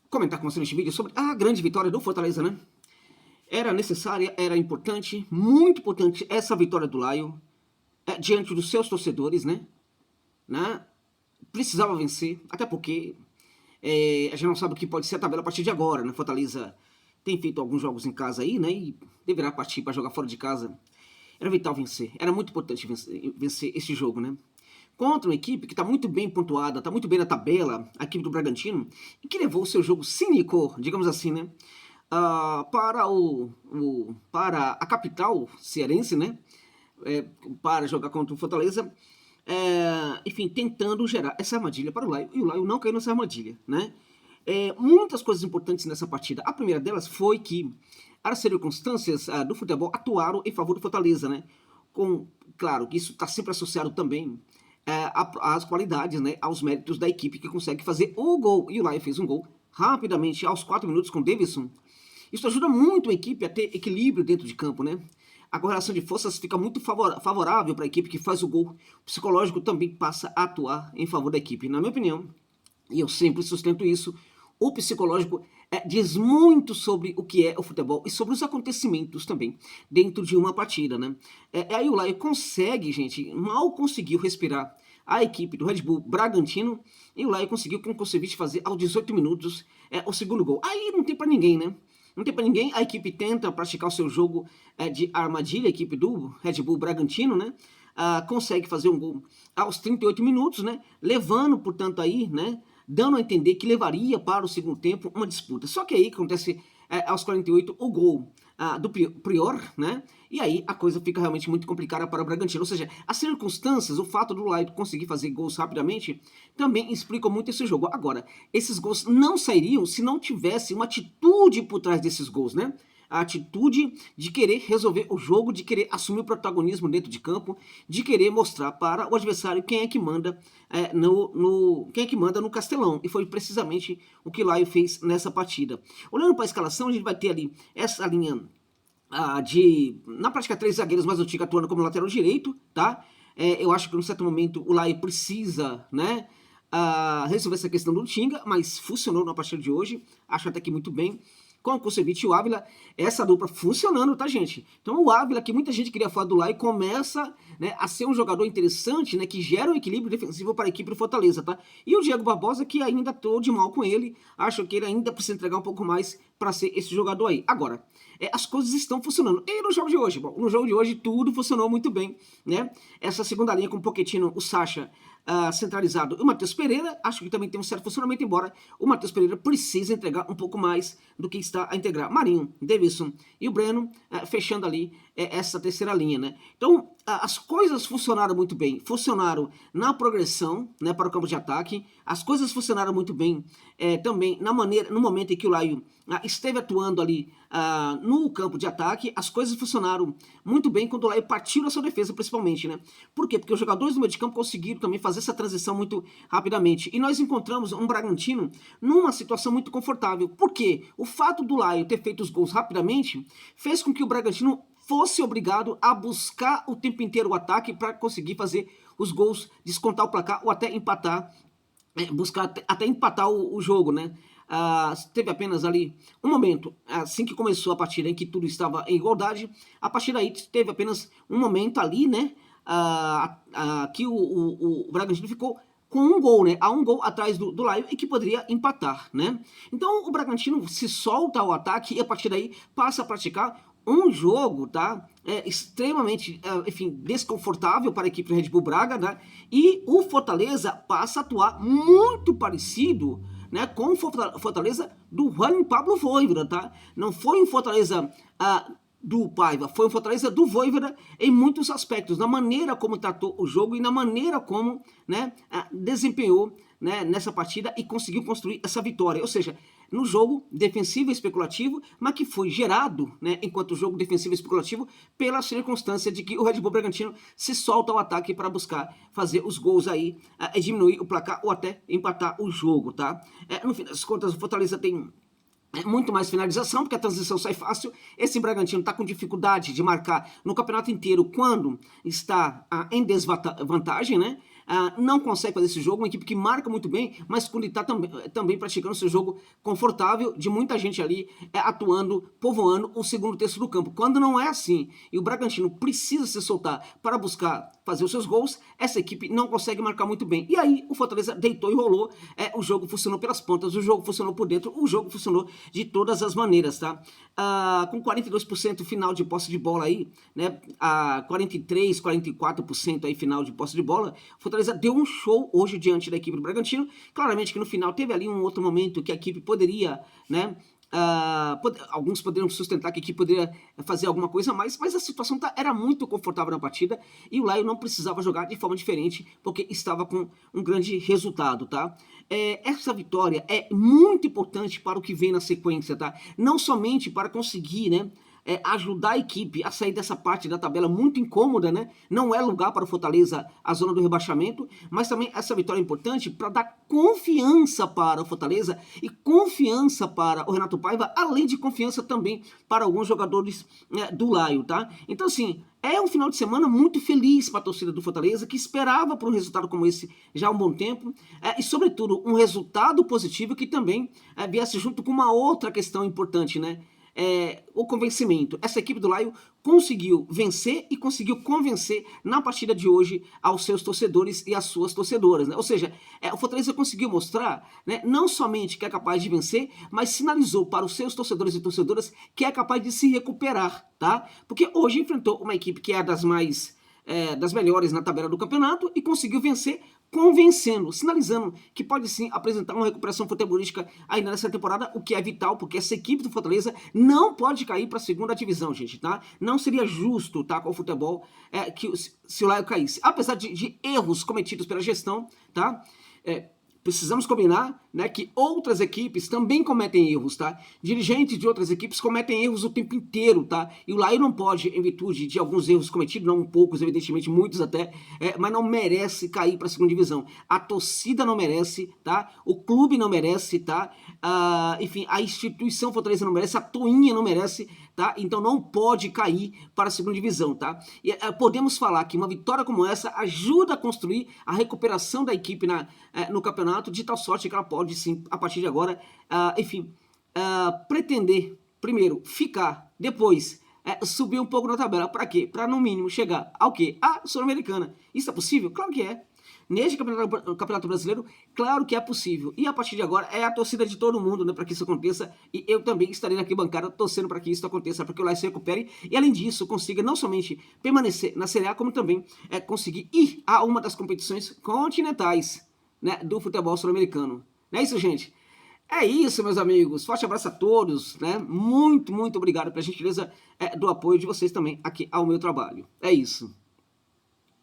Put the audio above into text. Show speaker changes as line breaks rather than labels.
comentar com você neste vídeo sobre a grande vitória do Fortaleza, né? Era necessária, era importante, muito importante essa vitória do Laio diante dos seus torcedores, né? Precisava vencer, até porque a gente não sabe o que pode ser a tabela a partir de agora, né? Fortaleza tem feito alguns jogos em casa aí, né? E deverá partir para jogar fora de casa. Era vital vencer, era muito importante vencer esse jogo, né? Contra uma equipe que está muito bem pontuada, está muito bem na tabela, a equipe do Bragantino, e que levou o seu jogo cínico, digamos assim, né? Para a capital cearense, né? Para jogar contra o Fortaleza, enfim, tentando gerar essa armadilha para o Laio, e o Laio não caiu nessa armadilha, né? Muitas coisas importantes nessa partida. A primeira delas foi que as circunstâncias do futebol atuaram em favor do Fortaleza, né? Claro que isso está sempre associado também às qualidades, né? Aos méritos da equipe que consegue fazer o gol. E o Laio fez um gol rapidamente, aos 4 minutos, com o Davidson. Isso ajuda muito a equipe a ter equilíbrio dentro de campo, né? A correlação de forças fica muito favorável para a equipe que faz o gol. O psicológico também passa a atuar em favor da equipe. Na minha opinião, e eu sempre sustento isso, o psicológico diz muito sobre o que é o futebol e sobre os acontecimentos também dentro de uma partida, né? Aí o Laio consegue, gente, mal conseguiu respirar a equipe do Red Bull Bragantino, e o Laio conseguiu com o Kusevich fazer aos 18 minutos o segundo gol. Aí não tem para ninguém, né? Não tem para ninguém, a equipe tenta praticar o seu jogo de armadilha, a equipe do Red Bull Bragantino, né? Consegue fazer um gol aos 38 minutos, né? Levando, portanto, aí, né? Dando a entender que levaria para o segundo tempo uma disputa. Só que aí acontece aos 48 o gol do Prior, né? E aí a coisa fica realmente muito complicada para o Bragantino. Ou seja, as circunstâncias, o fato do Laio conseguir fazer gols rapidamente, também explicam muito esse jogo. Agora, esses gols não sairiam se não tivesse uma atitude por trás desses gols, né? A atitude de querer resolver o jogo, de querer assumir o protagonismo dentro de campo, de querer mostrar para o adversário quem é que manda quem é que manda no Castelão. E foi precisamente o que o Laio fez nessa partida. Olhando para a escalação, a gente vai ter ali essa linha na prática, 3 zagueiros, mas o Tica atuando como lateral direito, tá? Eu acho que num certo momento o Laio precisa, né, resolver essa questão do Tinga, mas funcionou na partida de hoje, acho até que muito bem. Com o Kusevich e o Ávila, essa dupla funcionando, tá, gente? Então o Ávila, que muita gente queria falar do Laio, começa, né, a ser um jogador interessante, né, que gera um equilíbrio defensivo para a equipe do Fortaleza, tá? E o Diego Barbosa, que ainda tô de mal com ele, acho que ele ainda precisa entregar um pouco mais para ser esse jogador aí. Agora, as coisas estão funcionando. E no jogo de hoje? Bom, no jogo de hoje tudo funcionou muito bem, né? Essa segunda linha com o Pochettino, o Sacha centralizado e o Matheus Pereira, acho que também tem um certo funcionamento, embora o Matheus Pereira precise entregar um pouco mais do que está a integrar. Marinho, Davidson e o Breno fechando ali essa terceira linha, né? Então, as coisas funcionaram muito bem, funcionaram na progressão, né, para o campo de ataque, as coisas funcionaram muito bem também no momento em que o Laio esteve atuando ali no campo de ataque, as coisas funcionaram muito bem quando o Laio partiu da sua defesa, principalmente, né? Por quê? Porque os jogadores do meio de campo conseguiram também fazer essa transição muito rapidamente, e nós encontramos um Bragantino numa situação muito confortável. Por quê? O fato do Laio ter feito os gols rapidamente fez com que o Bragantino fosse obrigado a buscar o tempo inteiro o ataque para conseguir fazer os gols, descontar o placar ou até empatar, buscar até empatar o jogo, né? Teve apenas ali um momento, assim que começou a partida em que tudo estava em igualdade, a partir daí teve apenas um momento ali, né? Que o Bragantino ficou com um gol, né? Um gol atrás do Laio e que poderia empatar, né? Então o Bragantino se solta ao ataque e a partir daí passa a praticar um jogo, tá? Extremamente, enfim, desconfortável para a equipe do Red Bull Braga, né? E o Fortaleza passa a atuar muito parecido, né, com o Fortaleza do Juan Pablo Voivoda, tá? Não foi um Fortaleza do Paiva, foi um Fortaleza do Voivoda em muitos aspectos, na maneira como tratou o jogo e na maneira como, né, desempenhou, né, nessa partida e conseguiu construir essa vitória. Ou seja, no jogo defensivo e especulativo, mas que foi gerado, né, enquanto jogo defensivo e especulativo, pela circunstância de que o Red Bull Bragantino se solta ao ataque para buscar fazer os gols aí, diminuir o placar ou até empatar o jogo, tá? No fim das contas, o Fortaleza tem muito mais finalização, porque a transição sai fácil. Esse Bragantino está com dificuldade de marcar no campeonato inteiro quando está em desvantagem, né? não consegue fazer esse jogo, uma equipe que marca muito bem, mas quando está também praticando seu jogo confortável, de muita gente ali atuando, povoando o segundo terço do campo. Quando não é assim, e o Bragantino precisa se soltar para buscar fazer os seus gols, essa equipe não consegue marcar muito bem. E aí o Fortaleza deitou e rolou, o jogo funcionou pelas pontas, o jogo funcionou por dentro, o jogo funcionou de todas as maneiras, tá? Com 42% final de posse de bola aí, né? 43, 44% aí final de posse de bola, o Fortaleza deu um show hoje diante da equipe do Bragantino. Claramente que no final teve ali um outro momento que a equipe poderia, né? Alguns poderiam sustentar que a equipe poderia fazer alguma coisa a mais, mas a situação era muito confortável na partida e o Laio não precisava jogar de forma diferente porque estava com um grande resultado, tá? Essa vitória é muito importante para o que vem na sequência, tá? Não somente para conseguir, né, ajudar a equipe a sair dessa parte da tabela muito incômoda, né? Não é lugar para o Fortaleza a zona do rebaixamento, mas também essa vitória é importante para dar confiança para o Fortaleza e confiança para o Renato Paiva, além de confiança também para alguns jogadores do Laio, tá? Então, assim, é um final de semana muito feliz para a torcida do Fortaleza, que esperava por um resultado como esse já há um bom tempo, e sobretudo um resultado positivo que também viesse junto com uma outra questão importante, né? O convencimento. Essa equipe do Laio conseguiu vencer e conseguiu convencer na partida de hoje aos seus torcedores e às suas torcedoras, né? Ou seja, o Fortaleza conseguiu mostrar, né, não somente que é capaz de vencer, mas sinalizou para os seus torcedores e torcedoras que é capaz de se recuperar, tá? Porque hoje enfrentou uma equipe que é das melhores na tabela do campeonato e conseguiu vencer convencendo, sinalizando que pode sim apresentar uma recuperação futebolística ainda nessa temporada, o que é vital, porque essa equipe do Fortaleza não pode cair para a segunda divisão, gente, tá? Não seria justo, tá, com o futebol se o Laio caísse. Apesar de erros cometidos pela gestão, tá? Precisamos combinar, né, que outras equipes também cometem erros, tá? Dirigentes de outras equipes cometem erros o tempo inteiro, tá? E o Laio não pode, em virtude de alguns erros cometidos, não poucos, evidentemente, muitos até, mas não merece cair para a segunda divisão. A torcida não merece, tá? O clube não merece, tá? Enfim, a instituição Fortaleza não merece, a Toinha não merece, tá? Então não pode cair para a segunda divisão, tá? E podemos falar que uma vitória como essa ajuda a construir a recuperação da equipe no campeonato, de tal sorte que ela pode sim, a partir de agora, pretender, primeiro, ficar, depois, subir um pouco na tabela. Para quê? Para no mínimo chegar ao quê? A Sul-Americana. Isso é possível? Claro que é. Neste campeonato brasileiro, claro que é possível. E a partir de agora é a torcida de todo mundo, né, para que isso aconteça. E eu também estarei na arquibancada torcendo para que isso aconteça, para que o Laio se recupere e, além disso, consiga não somente permanecer na Série A, como também conseguir ir a uma das competições continentais, né, do futebol sul-americano. Não é isso, gente? É isso, meus amigos. Forte abraço a todos, né? Muito, muito obrigado pela gentileza do apoio de vocês também aqui ao meu trabalho. É isso.